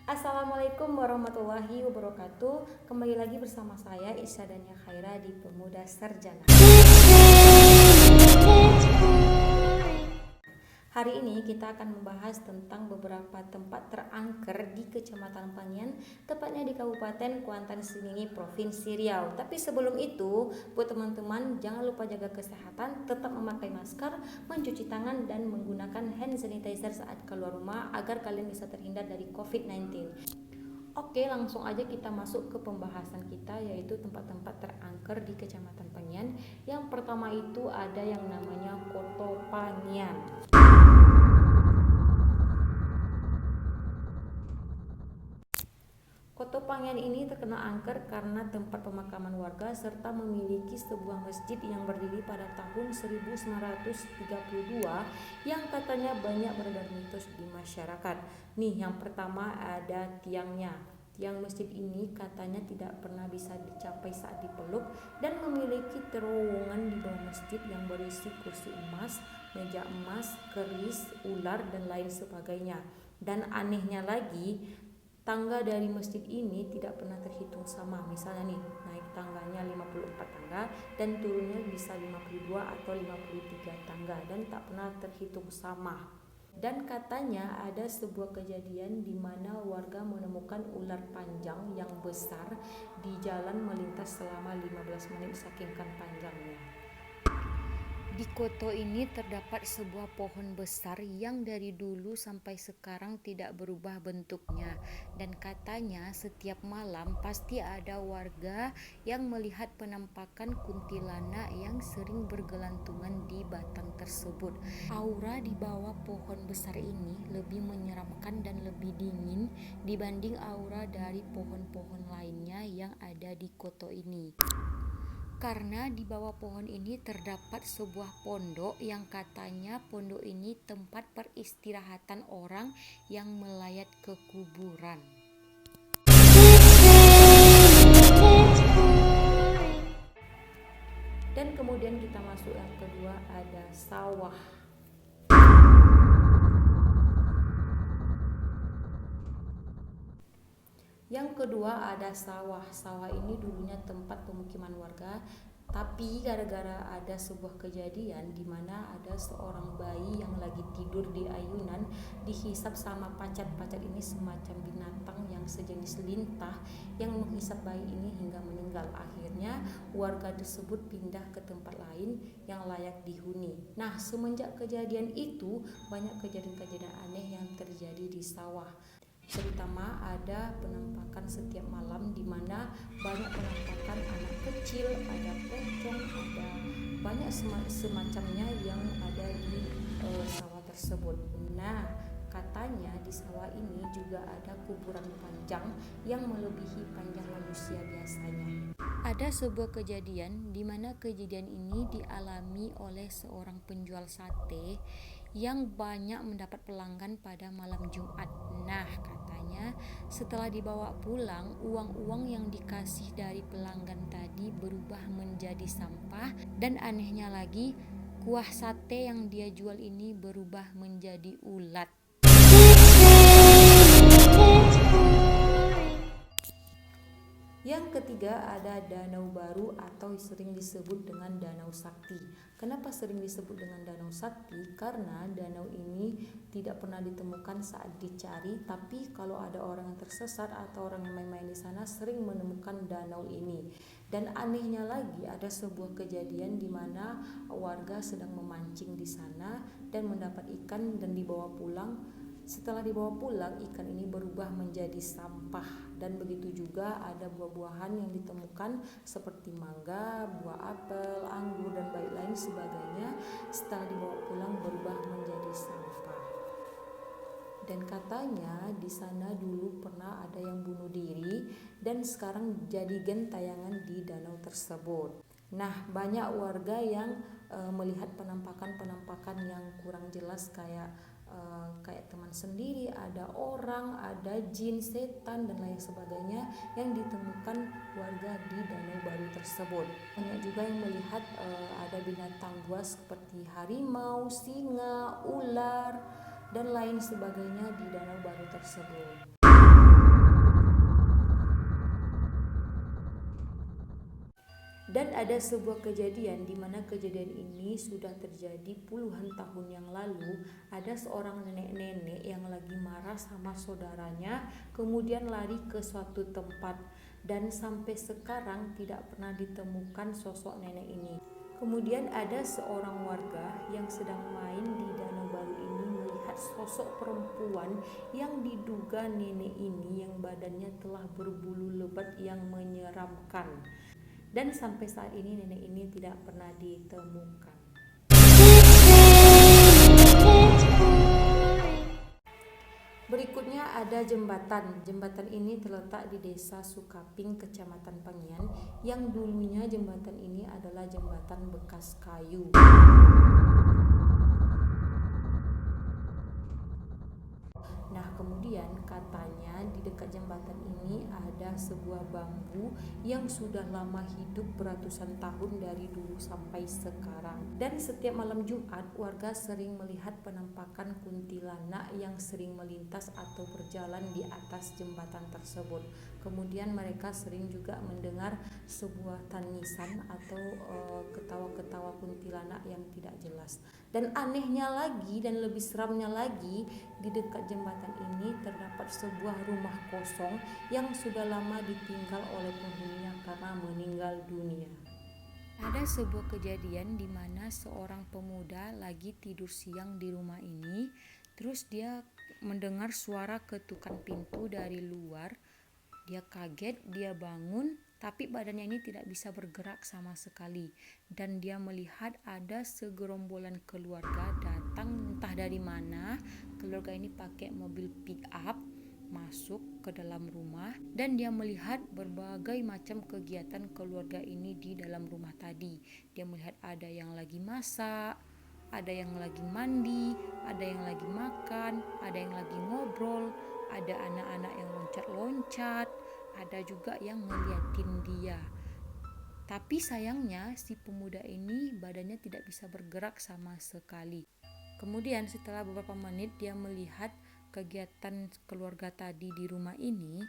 Assalamualaikum warahmatullahi wabarakatuh. Kembali lagi bersama saya Isyadania Khaira di Pemuda Sarjana. Hari ini kita akan membahas tentang beberapa tempat terangker di Kecamatan Panian, tepatnya di Kabupaten Kuantan Sengingi, Provinsi Riau. Tapi sebelum itu, buat teman-teman jangan lupa jaga kesehatan, tetap memakai masker, mencuci tangan dan menggunakan hand sanitizer saat keluar rumah agar kalian bisa terhindar dari COVID-19. Oke, langsung aja kita masuk ke pembahasan kita, yaitu tempat-tempat terangker di Kecamatan Panian. Yang pertama itu ada yang namanya Koto Panian. Koto Panian ini terkenal angker karena tempat pemakaman warga serta memiliki sebuah masjid yang berdiri pada tahun 1932 yang katanya banyak beredar mitos di masyarakat. Nih, yang pertama ada tiangnya. Tiang masjid ini katanya tidak pernah bisa dicapai saat dipeluk dan memiliki terowongan di bawah masjid yang berisi kursi emas, meja emas, keris, ular, dan lain sebagainya. Dan anehnya lagi, tangga dari masjid ini tidak pernah terhitung sama. Misalnya nih, naik tangganya 54 tangga dan turunnya bisa 52 atau 53 tangga dan tak pernah terhitung sama. Dan katanya ada sebuah kejadian di mana warga menemukan ular panjang yang besar di jalan melintas selama 15 menit saking panjangnya. Di koto ini terdapat sebuah pohon besar yang dari dulu sampai sekarang tidak berubah bentuknya, dan katanya setiap malam pasti ada warga yang melihat penampakan kuntilanak yang sering bergelantungan di batang tersebut. Aura di bawah pohon besar ini lebih menyeramkan dan lebih dingin dibanding aura dari pohon-pohon lainnya yang ada di koto ini. Karena di bawah pohon ini terdapat sebuah pondok yang katanya pondok ini tempat peristirahatan orang yang melayat ke kuburan. Dan kemudian kita masuk yang kedua, ada sawah. Yang kedua ada sawah. Sawah ini dulunya tempat pemukiman warga, tapi gara-gara ada sebuah kejadian di mana ada seorang bayi yang lagi tidur di ayunan dihisap sama pacat. Pacat ini semacam binatang yang sejenis lintah yang menghisap bayi ini hingga meninggal. Akhirnya warga tersebut pindah ke tempat lain yang layak dihuni. Nah, semenjak kejadian itu banyak kejadian-kejadian aneh yang terjadi di sawah. Terutama ada penampakan setiap malam di mana banyak penampakan anak kecil, ada pocong, ada banyak semacamnya yang ada di sawah tersebut. Nah, katanya di sawah ini juga ada kuburan panjang yang melebihi panjang manusia biasanya. Ada sebuah kejadian di mana kejadian ini dialami oleh seorang penjual sate yang banyak mendapat pelanggan pada malam Jumat. Nah, katanya setelah dibawa pulang, uang-uang yang dikasih dari pelanggan tadi berubah menjadi sampah, dan anehnya lagi, kuah sate yang dia jual ini berubah menjadi ulat. Yang ketiga ada Danau Baru atau sering disebut dengan Danau Sakti. Kenapa sering disebut dengan Danau Sakti? Karena danau ini tidak pernah ditemukan saat dicari, tapi kalau ada orang yang tersesat atau orang yang main-main di sana sering menemukan danau ini. Dan anehnya lagi ada sebuah kejadian di mana warga sedang memancing di sana dan mendapat ikan dan dibawa pulang. Setelah dibawa pulang, ikan ini berubah menjadi sampah, dan begitu juga ada buah-buahan yang ditemukan seperti mangga, buah apel, anggur, dan baik lain sebagainya. Setelah dibawa pulang berubah menjadi sampah. Dan katanya di sana dulu pernah ada yang bunuh diri dan sekarang jadi gentayangan di danau tersebut. Nah, banyak warga yang melihat penampakan-penampakan yang kurang jelas kayak teman sendiri, ada orang, ada jin, setan, dan lain sebagainya yang ditemukan warga di Danau Baru tersebut. Banyak juga yang melihat ada binatang buas seperti harimau, singa, ular, dan lain sebagainya di Danau Baru tersebut. Dan ada sebuah kejadian di mana kejadian ini sudah terjadi puluhan tahun yang lalu. Ada seorang nenek-nenek yang lagi marah sama saudaranya, kemudian lari ke suatu tempat dan sampai sekarang tidak pernah ditemukan sosok nenek ini. Kemudian ada seorang warga yang sedang main di Danau Baru ini melihat sosok perempuan yang diduga nenek ini yang badannya telah berbulu lebat yang menyeramkan. Dan sampai saat ini nenek ini tidak pernah ditemukan. Berikutnya ada jembatan. Jembatan ini terletak di Desa Sukaping, Kecamatan Pengian, yang dulunya jembatan ini adalah jembatan bekas kayu. Nah, kemudian katanya di dekat jembatan ini ada sebuah bambu yang sudah lama hidup beratusan tahun dari dulu sampai sekarang. Dan setiap malam Jumat, warga sering melihat penampakan kuntilanak yang sering melintas atau berjalan di atas jembatan tersebut. Kemudian mereka sering juga mendengar sebuah tangisan atau ketawa-ketawa kuntilanak yang tidak jelas. Dan anehnya lagi dan lebih seramnya lagi, di dekat jembatan ini terdapat sebuah rumah kosong yang sudah lama ditinggal oleh penghuninya karena meninggal dunia. Ada sebuah kejadian di mana seorang pemuda lagi tidur siang di rumah ini, terus dia mendengar suara ketukan pintu dari luar. Dia kaget, dia bangun, tapi badannya ini tidak bisa bergerak sama sekali. Dan dia melihat ada segerombolan keluarga datang entah dari mana. Keluarga ini pakai mobil pick up masuk ke dalam rumah dan dia melihat berbagai macam kegiatan keluarga ini di dalam rumah tadi. Dia melihat ada yang lagi masak, ada yang lagi mandi, ada yang lagi makan, ada yang lagi ngobrol, ada anak-anak yang loncat-loncat, ada juga yang ngeliatin dia. Tapi sayangnya si pemuda ini badannya tidak bisa bergerak sama sekali. Kemudian setelah beberapa menit dia melihat kegiatan keluarga tadi di rumah ini,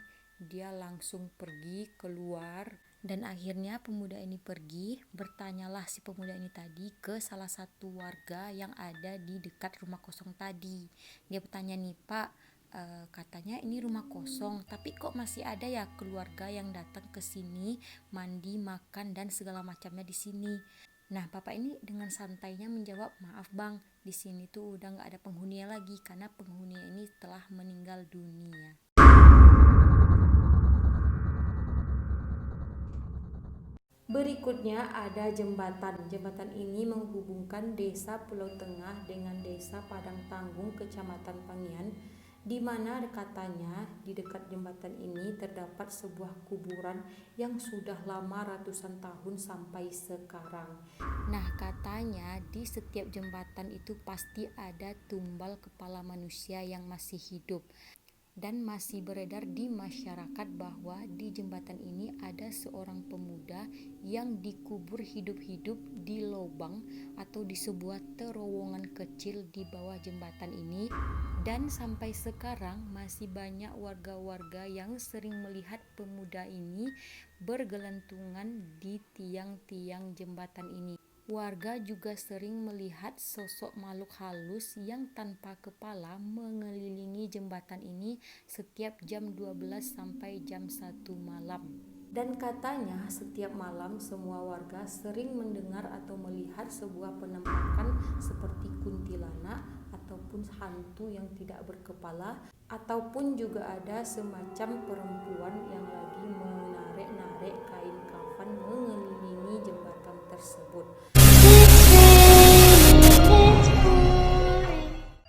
dia langsung pergi keluar. Dan akhirnya pemuda ini pergi, bertanyalah si pemuda ini tadi ke salah satu warga yang ada di dekat rumah kosong tadi. Dia bertanya nih, "Pak, katanya ini rumah kosong, tapi kok masih ada ya keluarga yang datang ke sini mandi, makan dan segala macamnya di sini?" Nah, bapak ini dengan santainya menjawab, "Maaf bang, di sini tuh udah nggak ada penghuninya lagi karena penghuninya ini telah meninggal dunia." Berikutnya ada jembatan. Jembatan ini menghubungkan Desa Pulau Tengah dengan Desa Padang Tanggung, Kecamatan Pengian, di mana katanya di dekat jembatan ini terdapat sebuah kuburan yang sudah lama ratusan tahun sampai sekarang. Nah, katanya di setiap jembatan itu pasti ada tumbal kepala manusia yang masih hidup. Dan masih beredar di masyarakat bahwa di jembatan ini ada seorang pemuda yang dikubur hidup-hidup di lubang atau di sebuah terowongan kecil di bawah jembatan ini. Dan sampai sekarang masih banyak warga-warga yang sering melihat pemuda ini bergelantungan di tiang-tiang jembatan ini. Warga juga sering melihat sosok makhluk halus yang tanpa kepala mengelilingi jembatan ini setiap jam 12 sampai jam 1 malam. Dan katanya setiap malam semua warga sering mendengar atau melihat sebuah penampakan seperti kuntilanak ataupun hantu yang tidak berkepala, ataupun juga ada semacam perempuan yang lagi menarik-narik kain kafan mengelilingi jembatan tersebut.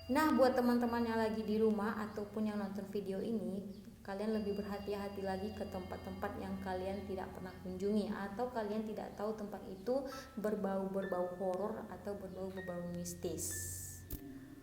Nah, buat teman-teman yang lagi di rumah ataupun yang nonton video ini, kalian lebih berhati-hati lagi ke tempat-tempat yang kalian tidak pernah kunjungi atau kalian tidak tahu tempat itu berbau horor atau berbau mistis.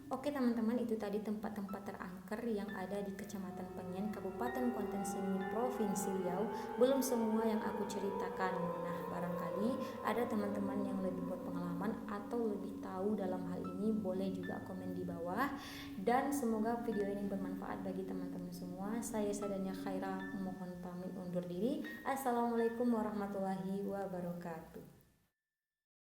Oke teman-teman, itu tadi tempat-tempat terangker yang ada di Kecamatan Pengian, Kabupaten Konten Semi, Provinsi Riau. Belum semua yang aku ceritakan. Nah, barangkali ada teman-teman yang lebih berpengalaman atau lebih tahu dalam hal ini, boleh juga komen di bawah. Dan semoga video ini bermanfaat bagi teman-teman semua. Saya Sadania Khaira mohon pamit undur diri. Assalamualaikum warahmatullahi wabarakatuh.